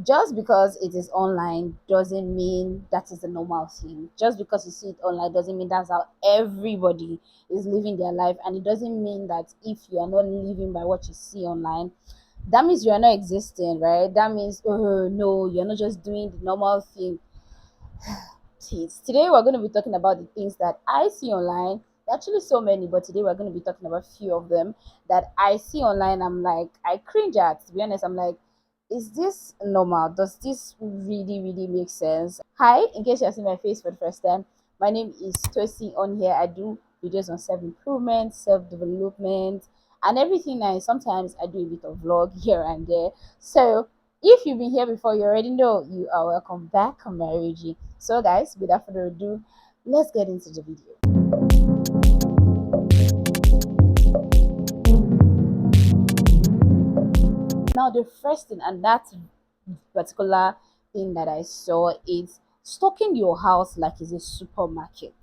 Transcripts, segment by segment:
Just because it is online doesn't mean that is the normal thing. Just because you see it online doesn't mean that's how everybody is living their life. And it doesn't mean that if you are not living by what you see online, that means you are not existing, right? That means, oh no, you're not just doing the normal thing. Today we're going to be talking about the things that I see online. Actually, so many, but today we're going to be talking about a few of them that I see online. I'm like, I cringe at. To be honest, I'm like, is this normal? Does this really make sense? Hi, in case you're seeing my face for the first time, my name is Tosi. On here, I do videos on self improvement, self development, and everything nice. Sometimes I do a bit of vlog here and there. So if you've been here before, you already know you are welcome back. I'm Mariji. So, guys, without further ado, let's get into the video. Now, the first thing, and that particular thing that I saw is stocking your house like it's a supermarket.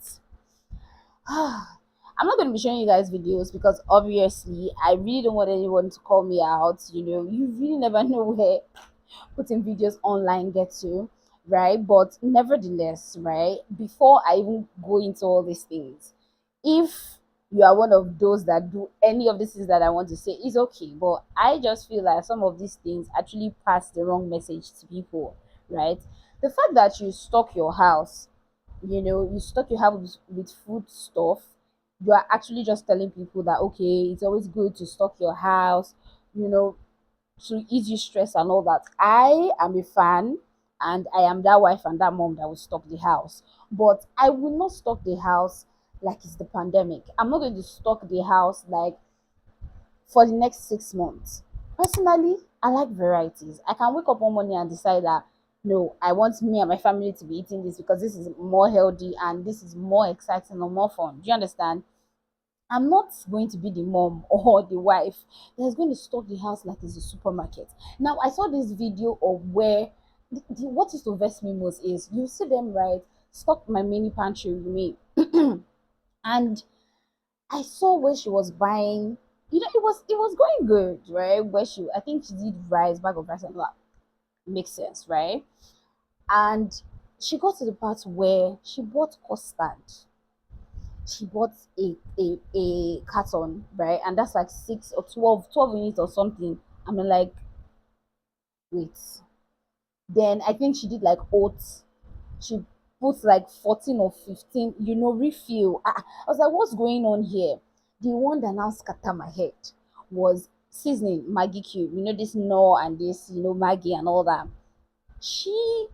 I'm not going to be showing you guys videos because obviously I really don't want anyone to call me out. You really never know where putting videos online get to, right? But nevertheless, right, before I even go into all these things, if you are one of those that do any of these things that I want to say, is okay. But I just feel like some of these things actually pass the wrong message to people, right? The fact that you stock your house, you stock your house with food stuff, you are actually just telling people that okay, it's always good to stock your house, you know, to ease you stress and all that. I am a fan and I am that wife and that mom that will stock the house. But I will not stock the house like it's the pandemic. I'm not going to stock the house like for the next 6 months. Personally, I like varieties. I can wake up one morning and decide that no, I want me and my family to be eating this because this is more healthy and this is more exciting or more fun. Do you understand? I'm not going to be the mom or the wife that's going to stock the house like it's a supermarket. Now, I saw this video of where what is to vex me most is you see them right, stock my mini pantry with me. And I saw where she was buying, it was going good, right? Where I think she did rice, bag of rice and all that. Makes sense, right? And she got to the part where she bought custard. She bought a carton, right? And that's like 6 or 12 units or something. I'm like, wait. Then I think she did like oats. She put like 14 or 15, refill. I was like, what's going on here? The one that now scatter my head was seasoning, Maggie cube. This Knorr and this, Maggie and all that. She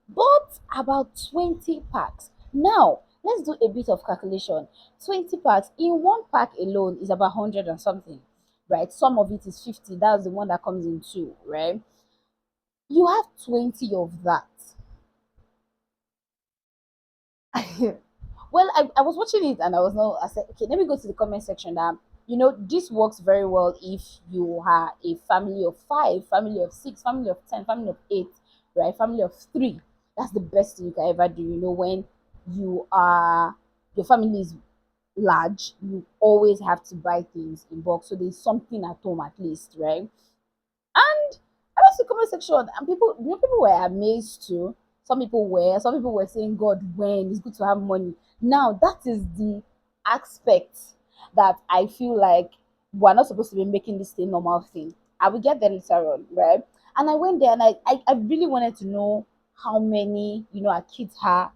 bought about 20 packs. Now, let's do a bit of calculation. 20 packs. In one pack alone is about 100 and something, right? Some of it is 50. That's the one that comes in two, right? You have 20 of that. Well, I was watching it and I said, okay, let me go to the comment section. This works very well if you are a family of five, family of six, family of 10, family of eight, right? Family of three. That's the best thing you can ever do. When your family is large, you always have to buy things in bulk. So there's something at home at least, right? And I went to the comment section and people were amazed too. Some people were saying, God, when it's good to have money. Now that is the aspect that I feel like we're not supposed to be making this thing normal thing. I will get there later on, right? And I went there and I really wanted to know how many, our kids have,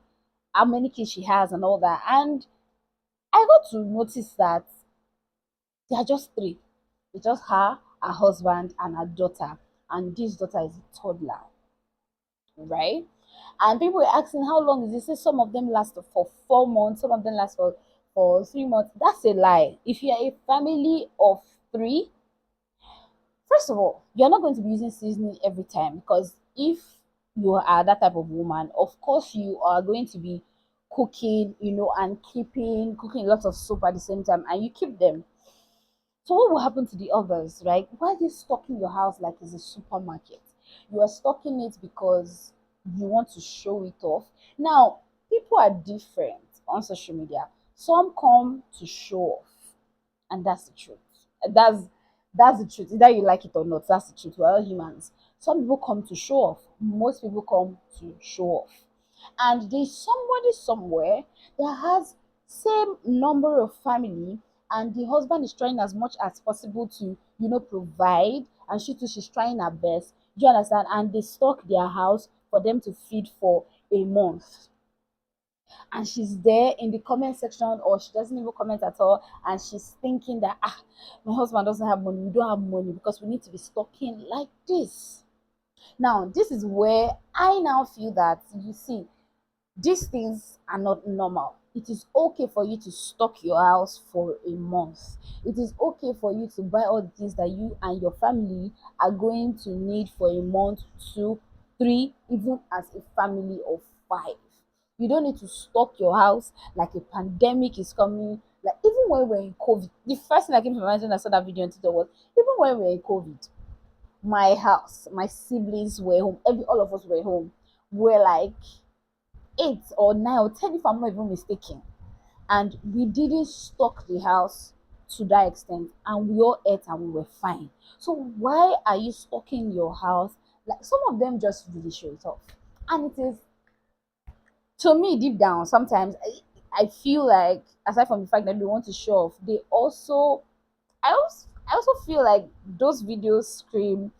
how many kids she has and all that. And I got to notice that they are just three. It's just her husband, and her daughter. And this daughter is a toddler, right? And people were asking, how long is this? Say some of them last for 4 months, some of them last for 3 months. That's a lie. If you are a family of three, first of all, you're not going to be using seasoning every time because if you are that type of woman, of course you are going to be cooking, and cooking lots of soup at the same time, and you keep them. So what will happen to the others, right? Why are you stocking your house like it's a supermarket? You are stocking it because you want to show it off. Now, people are different on social media. Some come to show off, and that's the truth. That's that's the truth. Either you like it or not, that's the truth. We're all humans. Some people come to show off. Most people come to show off. And there's somebody somewhere that has same number of family, and the husband is trying as much as possible to, provide, and she too, she's trying her best. Do you understand? And they stock their house for them to feed for a month, and she's there in the comment section, or she doesn't even comment at all, and she's thinking that, my husband doesn't have money, we don't have money, because we need to be stocking like this. Now this is where I now feel that, you see, these things are not normal. It is okay for you to stock your house for a month. It is okay for you to buy all the things that you and your family are going to need for a month, two, three, even as a family of five. You don't need to stock your house like a pandemic is coming. Like, even when we're in COVID, the first thing that came to my mind when I saw that video on Twitter was, even when we're in COVID, my house, my siblings were home, all of us were home. We're like 8 or 9 or 10, if I'm not even mistaken. And we didn't stock the house to that extent, and we all ate and we were fine. So why are you stocking your house? Like, some of them just really show it off. And it is, to me, deep down, sometimes I feel like, aside from the fact that they want to show off, they also, I also feel like those videos scream,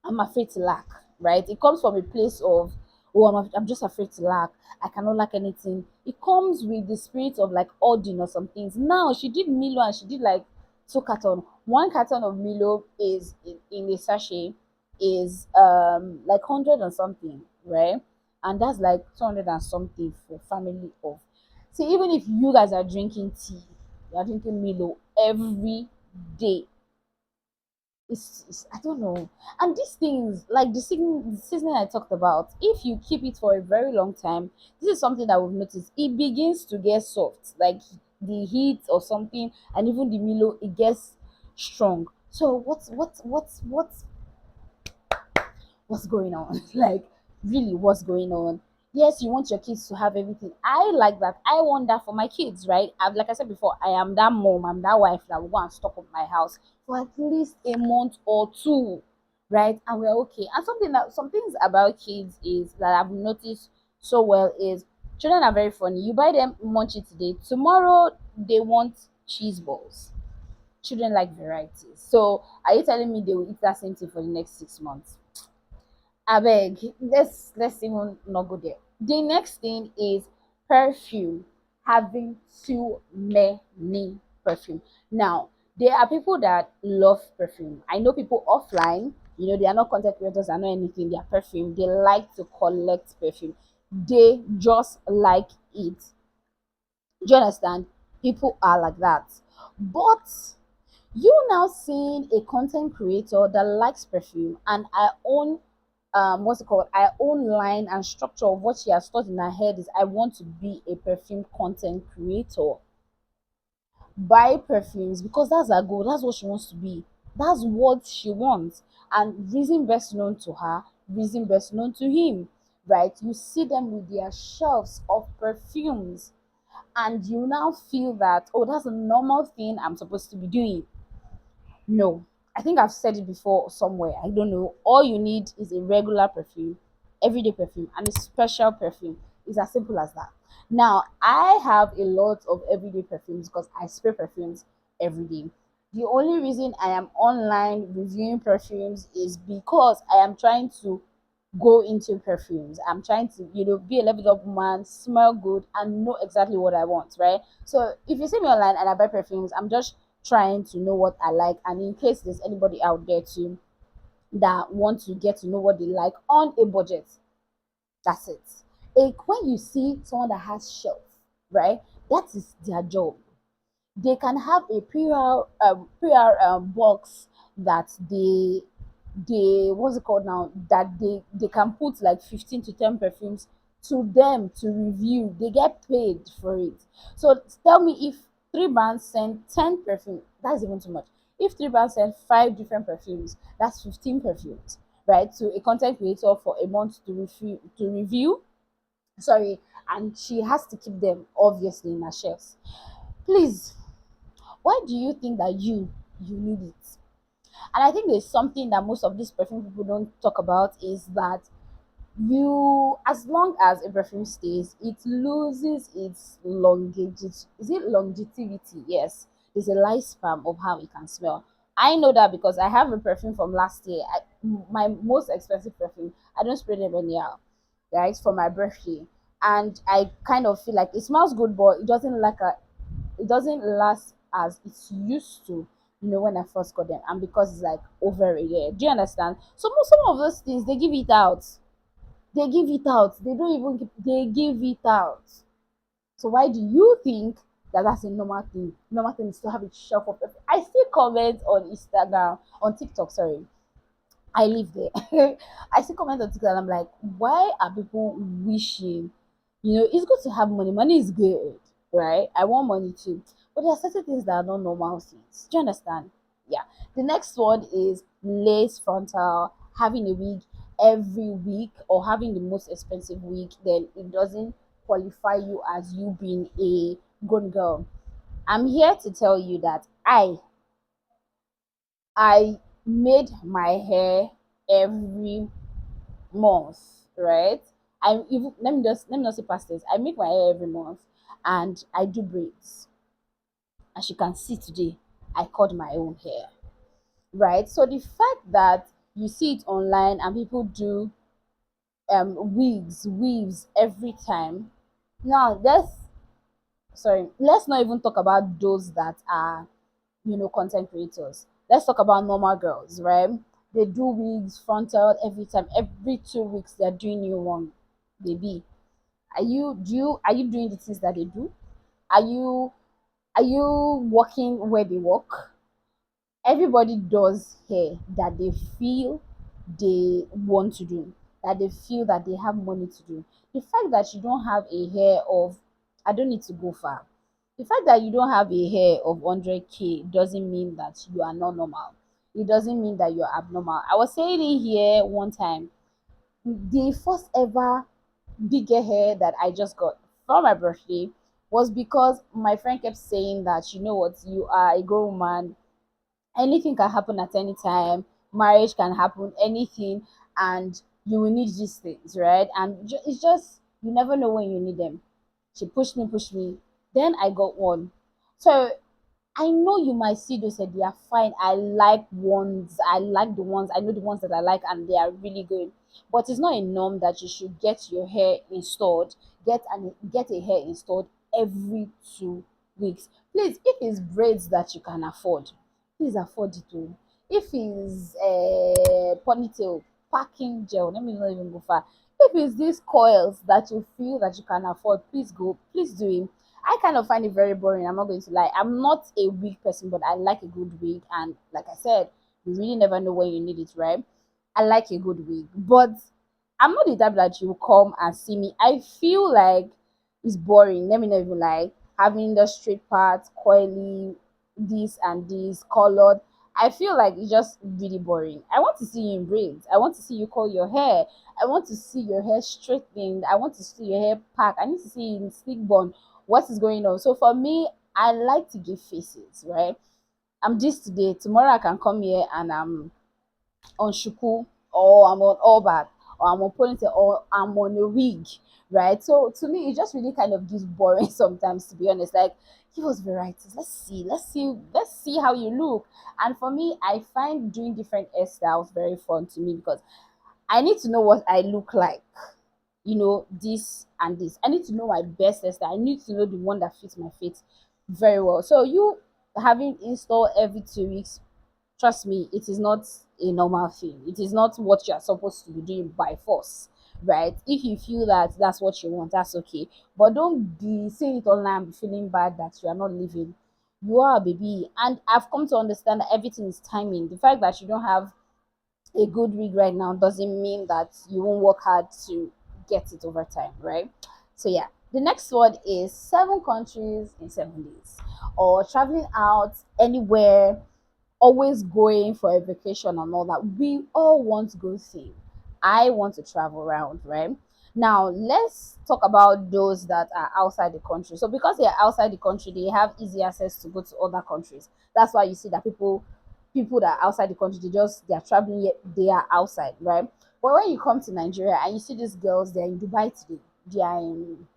I'm afraid to lack, right? It comes from a place of, oh, I'm just afraid to lack. I cannot lack anything. It comes with the spirit of like hoarding or some things. Now, she did Milo and she did like 2 carton. 1 carton of Milo is in a sachet is like 100 and something, right? And that's like 200 and something for family of. See, even if you guys are drinking tea, you are drinking Milo every day, it's I don't know. And these things, like the seasoning I talked about, if you keep it for a very long time, this is something that we've noticed. It begins to get soft, like the heat or something, and even the Milo, it gets strong. So what's going on? Like, really, what's going on? Yes, you want your kids to have everything. I like that. I want that for my kids, right? Like I said before, I am that mom, I'm that wife that will go and stock up my house for at least a month or two, right? And we're okay. And some things about kids is that I've noticed so well is, children are very funny. You buy them munchie today, tomorrow they want cheese balls. Children like varieties. So are you telling me they will eat that same thing for the next 6 months? Abeg, let's even not go there. The next thing is perfume. Having too many perfume. Now, there are people that love perfume. I know people offline, they are not content creators, are not anything, they are perfume. They like to collect perfume. They just like it. Do you understand? People are like that. But you now seeing a content creator that likes perfume, and I own what's it called, I own line and structure of what she has thought in her head is, I want to be a perfume content creator. Buy perfumes because that's her goal, that's what she wants to be, that's what she wants. And reason best known to her, reason best known to him, right? You see them with their shelves of perfumes, and you now feel that, oh, that's a normal thing I'm supposed to be doing. No, I think I've said it before somewhere. I don't know. All you need is a regular perfume, everyday perfume, and a special perfume. It's as simple as that. Now, I have a lot of everyday perfumes because I spray perfumes every day. The only reason I am online reviewing perfumes is because I am trying to go into perfumes. I'm trying to, be a leveled up woman, smell good, and know exactly what I want, right? So if you see me online and I buy perfumes, I'm just trying to know what I like. And in case there's anybody out there too that want to get to know what they like on a budget, that's it. Like, when you see someone that has shelf, right? That is their job. They can have a PR box that they what's it called now, that they can put like 15 to 10 perfumes to them to review. They get paid for it. So tell me, if three brands send 10 perfume, that's even too much. If three brands send 5 different perfumes, that's 15 perfumes, right? To a content creator for a month to review, sorry. And she has to keep them obviously in her shelves. Please, why do you think that you need it? And I think there's something that most of these perfume people don't talk about is that you, as long as a perfume stays, it loses its longevity. Is it longevity? Yes, there's a lifespan of how it can smell. I know that because I have a perfume from last year. My most expensive perfume, I don't spray them anyhow, right, for my birthday. And I kind of feel like it smells good, but it doesn't last as it's used to, when I first got them. And because it's like over a year. Do you understand? So some of those things they give it out. They give it out. They don't even they give it out. So why do you think that that's a normal thing? Normal thing is to have a shelf of perfume. I see comments on Instagram, on TikTok, sorry. I live there. I see comments on TikTok and I'm like, why are people wishing? It's good to have money. Money is good, right? I want money too. But there are certain things that are not normal things. Do you understand? Yeah. The next one is lace frontal, having a wig every week or having the most expensive wig, then it doesn't qualify you as you being a good girl. I'm here to tell you that I made my hair every month, right? I even let me not say past this. I make my hair every month and I do braids. As you can see today, I cut my own hair, right? So the fact that you see it online and people do wigs, weaves every time. Now let's not even talk about those that are content creators. Let's talk about normal girls, right? They do wigs, frontal every time. Every 2 weeks they're doing new one. Baby, are you doing the things that they do? Are you are you working where they work? Everybody does hair that they feel they want to do, that they feel that they have money to do. The fact that you don't have a hair of, I don't need to go far. The fact that you don't have a hair of 100K doesn't mean that you are not normal. It doesn't mean that you're abnormal. I was saying it here one time. The first ever bigger hair that I just got for my birthday was because my friend kept saying that, you know what, you are a grown man, anything can happen at any time, marriage can happen, anything, and you will need these things, right? And it's just you never know when you need them. She pushed me, then I got one. So I know you might see those and they are fine. I like ones. I like the ones. I know the ones that I like and they are really good. But it's not a norm that you should get your hair installed, get a hair installed every 2 weeks. Please, if it's braids that you can afford, please afford it too. If it's ponytail, packing gel, let me not even go far. If it's these coils that you feel that you can afford, please do it. I kind of find it very boring. I'm not going to lie. I'm not a wig person, but I like a good wig. And like I said, you really never know when you need it, right? I like a good wig, but I'm not the type that you come and see me. I feel like it's boring. Let me not even lie. Having the straight parts, coily, this and this, colored. I feel like it's just really boring. I want to see you in braids. I want to see you curl your hair. I want to see your hair straightened. I want to see your hair packed. I need to see you in sleek bun. What is going on? So for me, I like to give faces, right? I'm this today. Tomorrow I can come here and I'm on shuku, or I'm on all back, or I'm on ponytail, or I'm on a wig, right? So to me, it just really kind of gives boring sometimes, to be honest. Like, give us varieties. Let's see how you look. And for me, I find doing different hairstyles very fun to me because I need to know what I look like. This and this. I need to know my best hairstyle. I need to know the one that fits my face very well. So you having install every 2 weeks, trust me, it is not a normal thing. It is not what you are supposed to be doing by force, right? If you feel that that's what you want, that's okay. But don't be saying it online and be feeling bad that you are not living. You are a baby. And I've come to understand that everything is timing. The fact that you don't have a good week right now doesn't mean that you won't work hard to get it over time, right? So yeah, the next one is 7 countries in 7 days, or traveling out anywhere, always going for a vacation and all that. We all want to go see. I want to travel around, right? Now let's talk about those that are outside the country. So because they are outside the country, they have easy access to go to other countries. That's why you see that people people that are outside the country, they are traveling yet they are outside, right? But when you come to Nigeria and you see these girls, they're in Dubai today, they are in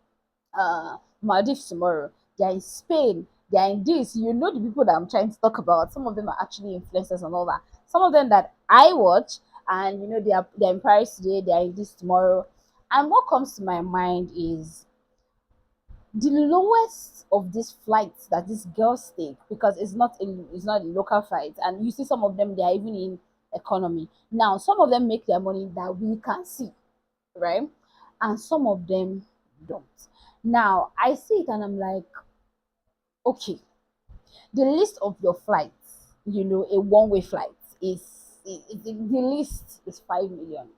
Maldives tomorrow, they're in Spain, they're in this. You know the people that I'm trying to talk about. Some of them are actually influencers and all that. Some of them that I watch, and they're in Paris today, they're in this tomorrow. And what comes to my mind is the lowest of these flights that these girls take, because it's not a local flight, and you see some of them, they are even in economy. Now some of them make their money that we can see, right? And some of them don't. Now I see it and I'm like, okay, the list of your flights, a one-way flight is the list is 5 million.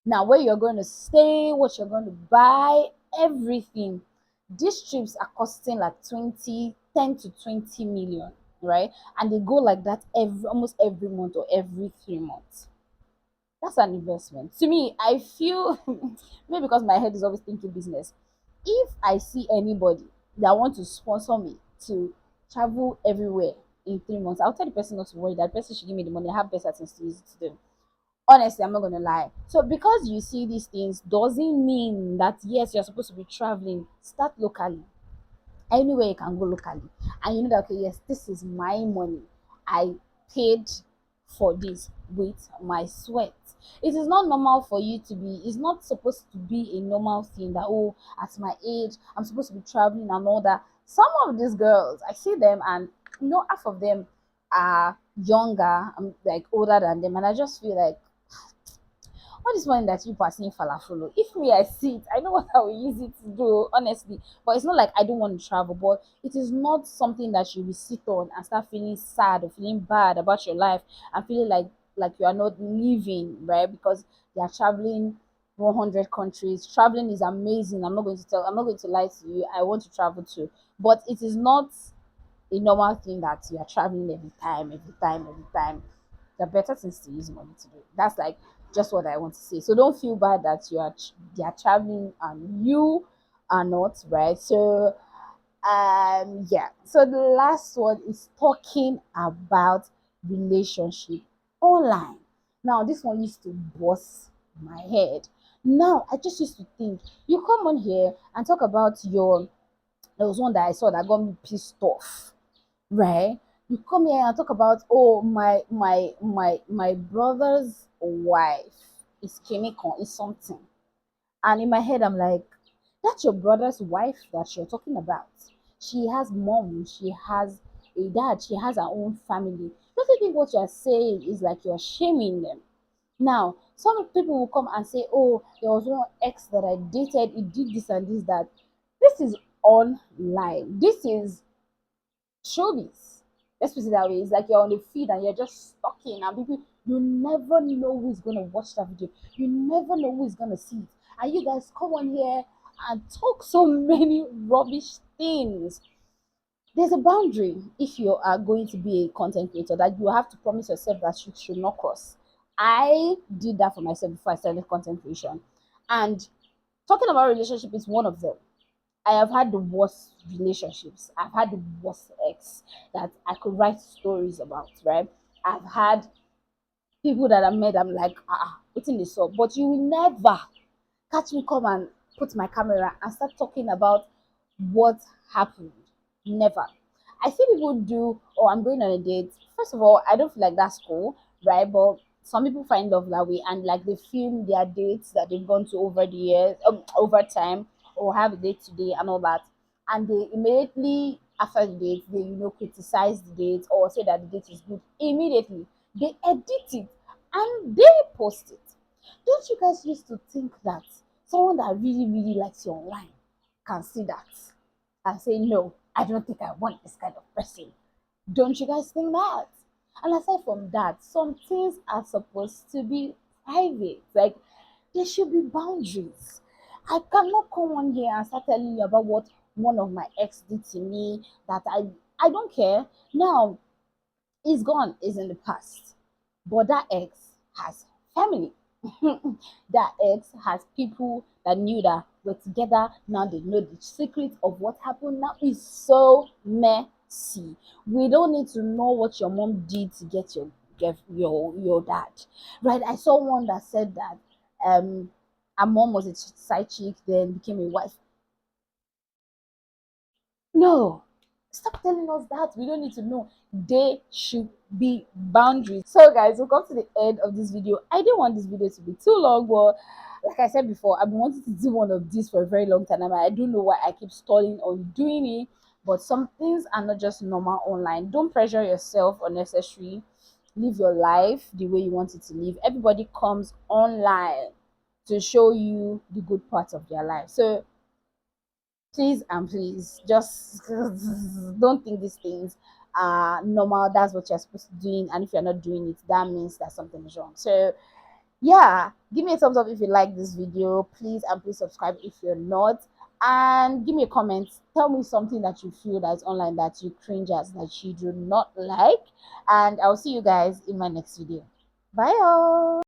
Now where you're going to stay, what you're going to buy, everything, these trips are costing like 10 to 20 million, right? And they go like that almost every month or every 3 months. That's an investment to me. I feel maybe because my head is always thinking business. If I see anybody that want to sponsor me to travel everywhere in 3 months, I'll tell the person not to worry. That person should give me the money. I have better things to use it to do. Honestly, I'm not gonna lie. So because you see these things doesn't mean that yes, you're supposed to be traveling. Start locally. Anywhere you can go locally, and you know that, okay, yes, this is my money. I paid for this with my sweat. It is not normal for you to be, it's not supposed to be a normal thing that, oh, at my age I'm supposed to be traveling and all that. Some of these girls, I see them, and half of them are younger, I'm like older than them, and I just feel like, what is one that you are seeing falafel? If me, I see it, I know what I will use it to do, honestly. But it's not like I don't want to travel, but it is not something that you will sit on and start feeling sad or feeling bad about your life and feeling like you are not living, right? Because they are traveling 100 countries. Traveling is amazing. I'm not going to lie to you. I want to travel too. But it is not a normal thing that you are traveling every time, every time, every time. There are better things to use money to do. That's like just what I want to say. So don't feel bad that they are traveling and you are not, right? So yeah. So the last one is talking about relationship online. Now this one used to bust my head. Now I just used to think, you come on here and talk about your, there was one that I saw that got me pissed off, right? You come here and talk about, oh, my brother's wife is chemical, is something. And in my head I'm like, that's your brother's wife that you're talking about. She has mom, she has a dad, she has her own family. Don't you think what you're saying is like you're shaming them? Now some people will come and say, oh, there was one ex that I dated, he did this and this, that. This is online, this is showbiz. Let's put it that way. It's like you're on the feed and you're just stalking, and people, you never know who's gonna watch that video. You never know who's gonna see it. And you guys come on here and talk so many rubbish things. There's a boundary if you are going to be a content creator that you have to promise yourself that you should not cross. I did that for myself before I started content creation. And talking about relationship is one of them. I have had the worst relationships. I've had the worst ex that I could write stories about, right? I've had people that I met, I'm like, putting this up. But you will never catch me come and put my camera and start talking about what happened. Never. I see people do, oh, I'm going on a date. First of all, I don't feel like that's cool, right? But some people find love that way, and like they film their dates that they've gone to over the years, over time, or have a date today and all that. And they immediately after the date, they criticize the date or say that the date is good. Immediately, they edit it and they post it. Don't you guys used to think that someone that really, really likes you online can see that and say, no, I don't think I want this kind of person? Don't you guys think that? And aside from that, some things are supposed to be private. Like, there should be boundaries. I cannot come on here and start telling you about what one of my ex did to me that I don't care. Now, it's gone, it's in the past. But that ex has family. That ex has people that knew that we're together. Now they know the secret of what happened. Now it's so messy. See, we don't need to know what your mom did to get your dad, right? I saw one that said that her mom was a side chick, then became a wife. No, stop telling us that. We don't need to know. There should be boundaries. So, guys, we'll come to the end of this video. I didn't want this video to be too long, but like I said before, I've been wanting to do one of these for a very long time. And I don't know why I keep stalling on doing it. But some things are not just normal online. Don't pressure yourself unnecessarily. Live your life the way you want it to live. Everybody comes online to show you the good parts of their life. So please and please just don't think these things are normal. That's what you're supposed to be doing, and if you're not doing it, that means that something is wrong. So yeah, give me a thumbs up if you like this video. Please and please subscribe if you're not, and give me a comment. Tell me something that you feel that is online that you cringe at, that you do not like, and I'll see you guys in my next video. Bye all.